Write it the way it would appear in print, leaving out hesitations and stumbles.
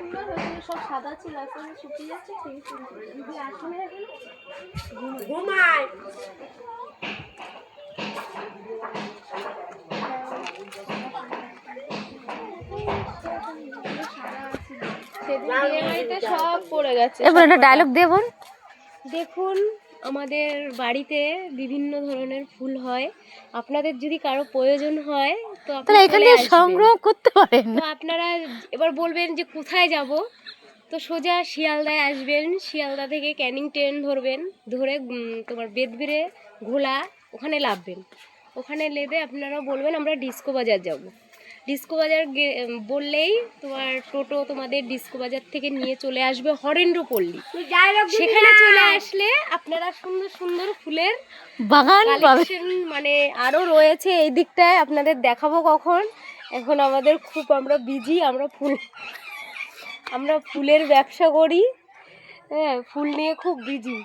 সুন্দর হয়েছিল, সব সাদা ছিল, এখন শুকিয়ে যাচ্ছে। ঘুমায় সব পড়ে গেছে। এবার একটা ডায়লগ দেবন। দেখুন, আমাদের বাড়িতে বিভিন্ন ধরনের ফুল হয়, আপনাদের যদি কারো প্রয়োজন হয় তো আপনারা এখান থেকে সংগ্রহ করতে পারেন। তো আপনারা এবার বলবেন যে কোথায় যাব, তো সোজা শিয়ালদায় আসবেন, শিয়ালদা থেকে ক্যানিং ট্রেন ধরবেন, ধরে তোমার বেদবিরে ঘোলা ওখানে নামবেন, ওখানে নেমে আপনারা বলবেন আমরা ডিস্কো বাজার যাব। ডিস্কো বাজার বললেই তোমার টোটো তোমাদের ডিস্কো বাজার থেকে নিয়ে চলে আসবে হরেন্দ্রপল্লী। সেখানে চলে আসলে আপনারা সুন্দর সুন্দর ফুলের বাগান কালেকশন মানে আরও রয়েছে এই দিকটায়, আপনাদের দেখাবো কখন। এখন আমাদের খুব আমরা বিজি, আমরা ফুলের ব্যবসা করি, হ্যাঁ ফুল নিয়ে খুব বিজি।